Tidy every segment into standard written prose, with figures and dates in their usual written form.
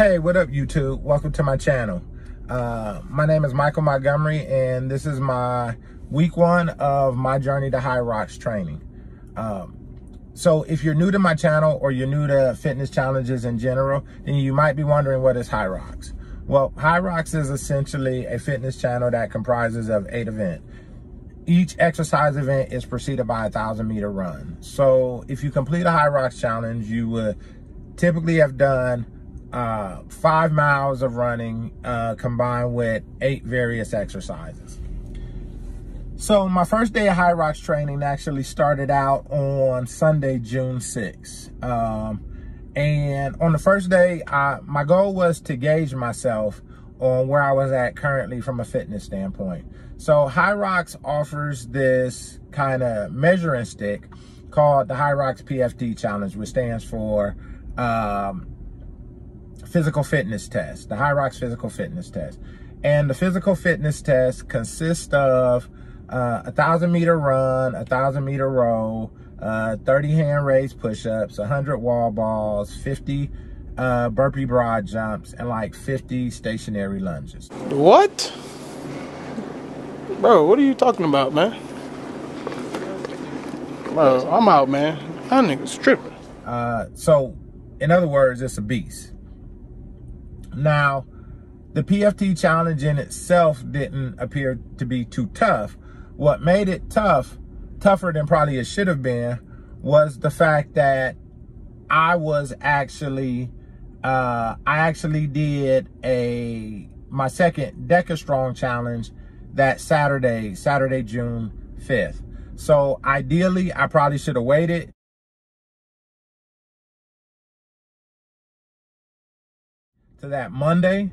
Hey, what up YouTube? Welcome to my channel. My name is Michael Montgomery and this is my week 1 of my journey to Hyrox training. So if you're new to my channel or you're new to fitness challenges in general, then you might be wondering what is Hyrox. Well, Hyrox is essentially a fitness channel that comprises of 8 events. Each exercise event is preceded by a 1,000-meter run. So if you complete a Hyrox challenge, you would typically have done 5 miles of running combined with 8 various exercises. So my first day of Hyrox training actually started out on Sunday, June 6th. And on the first day, my goal was to gauge myself on where I was at currently from a fitness standpoint. So Hyrox offers this kind of measuring stick called the Hyrox PFT Challenge, which stands for physical fitness test, the Hyrox physical fitness test. And the physical fitness test consists of a 1,000-meter run, a 1,000-meter row, 30 hand raised push-ups, 100 wall balls, 50 burpee broad jumps, and like 50 stationary lunges. What? Bro, what are you talking about, man? Bro, I'm out, man. That nigga's tripping. So, in other words, it's a beast. Now, the PFT challenge in itself didn't appear to be too tough. What made it tougher than probably it should have been, was the fact that I actually did my second Deca Strong challenge that Saturday, June 5th. So ideally, I probably should have waited to that Monday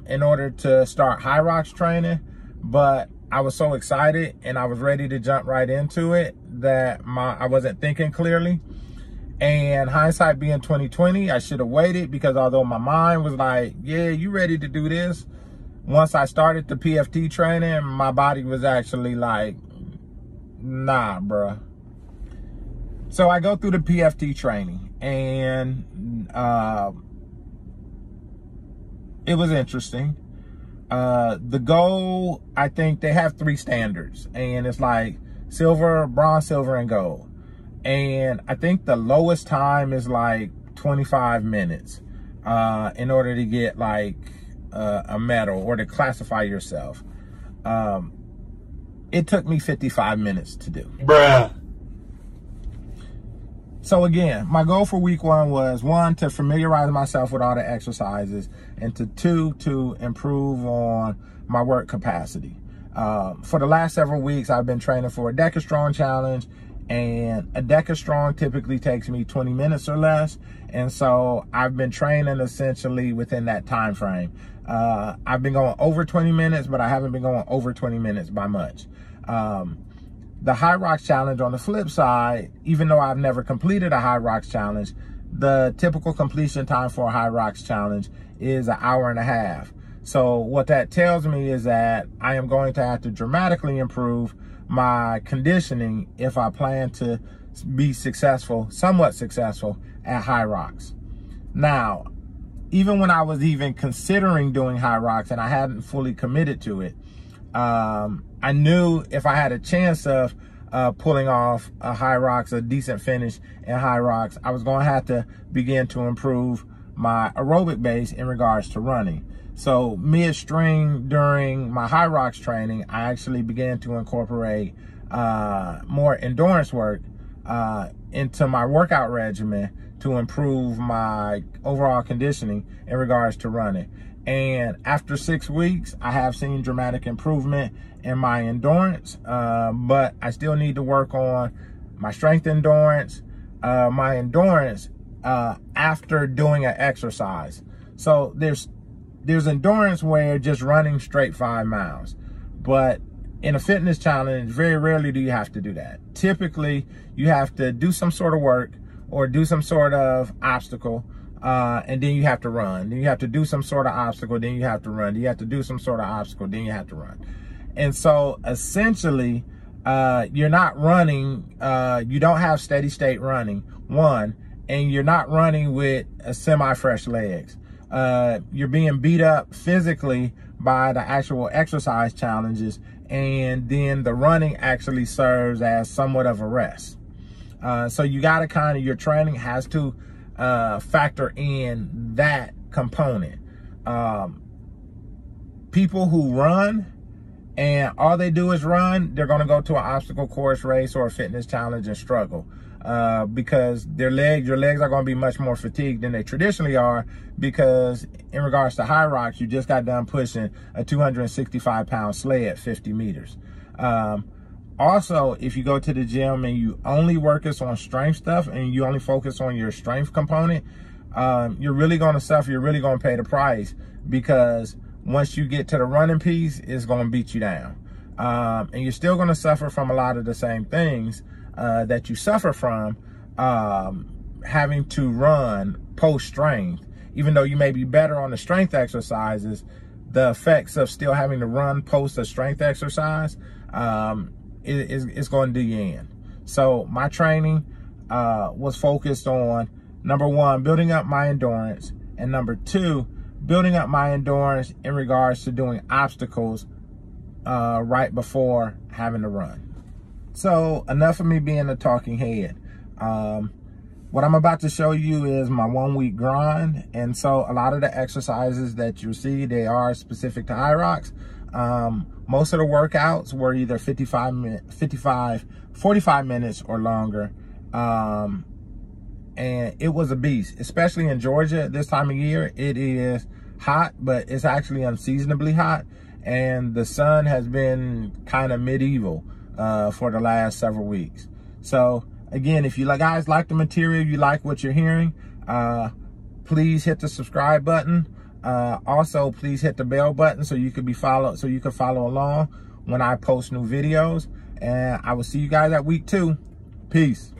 in order to start Hyrox training, but I was so excited and I was ready to jump right into it that I wasn't thinking clearly. And hindsight being 2020, I should have waited, because although my mind was like, yeah, you ready to do this, once I started the PFT training, my body was actually like, nah, bruh. So I go through the PFT training and it was interesting. The goal, I think they have 3 standards, and it's like silver, bronze, silver, and gold. And I think the lowest time is like 25 minutes in order to get like a medal or to classify yourself. It took me 55 minutes to do. Bruh. So again, my goal for week 1 was 1, to familiarize myself with all the exercises, and 2, to improve on my work capacity. For the last several weeks, I've been training for a Deca Strong challenge, and a Deca Strong typically takes me 20 minutes or less. And so I've been training essentially within that time frame. I've been going over 20 minutes, but I haven't been going over 20 minutes by much. The Hyrox challenge, on the flip side, even though I've never completed a Hyrox challenge, the typical completion time for a Hyrox challenge is 1.5 hours. So what that tells me is that I am going to have to dramatically improve my conditioning if I plan to be successful, somewhat successful at Hyrox. Now, even when I was even considering doing Hyrox and I hadn't fully committed to it, I knew if I had a chance of pulling off a Hyrox, a decent finish in Hyrox, I was going to have to begin to improve my aerobic base in regards to running. So midstream during my Hyrox training, I actually began to incorporate more endurance work into my workout regimen to improve my overall conditioning in regards to running. And after 6 weeks, I have seen dramatic improvement in my endurance, but I still need to work on my strength endurance, my endurance after doing an exercise. So there's endurance where just running straight 5 miles, but in a fitness challenge, very rarely do you have to do that. Typically, you have to do some sort of work or do some sort of obstacle, and then you have to run. Then you have to do some sort of obstacle, then you have to run. Then you have to do some sort of obstacle, then you have to run. And so essentially, you're not running, you don't have steady state running, 1, and you're not running with semi-fresh legs. You're being beat up physically by the actual exercise challenges, and then the running actually serves as somewhat of a rest. So you got to kind of, your training has to factor in that component. People who run and all they do is run, they're going to go to an obstacle course race or a fitness challenge and struggle because your legs are going to be much more fatigued than they traditionally are, because in regards to Hyrox, you just got done pushing a 265-pound sled 50 meters. Also, if you go to the gym and you only focus on strength stuff and you only focus on your strength component, you're really going to suffer. You're really going to pay the price, because once you get to the running piece, it's going to beat you down. And you're still going to suffer from a lot of the same things that you suffer from having to run post-strength. Even though you may be better on the strength exercises, the effects of still having to run post a strength exercise is going to do you in. So my training was focused on, number one, building up my endurance, and number two, building up my endurance in regards to doing obstacles right before having to run. So enough of me being a talking head. What I'm about to show you is my 1 week grind. And so a lot of the exercises that you see, they are specific to Hyrox. Most of the workouts were either 45 minutes or longer. And it was a beast, especially in Georgia this time of year. It is hot, but it's actually unseasonably hot. And the sun has been kind of medieval for the last several weeks. So again, if you guys like the material, you like what you're hearing, please hit the subscribe button. Also, please hit the bell button so you can follow along when I post new videos. And I will see you guys at week 2. Peace.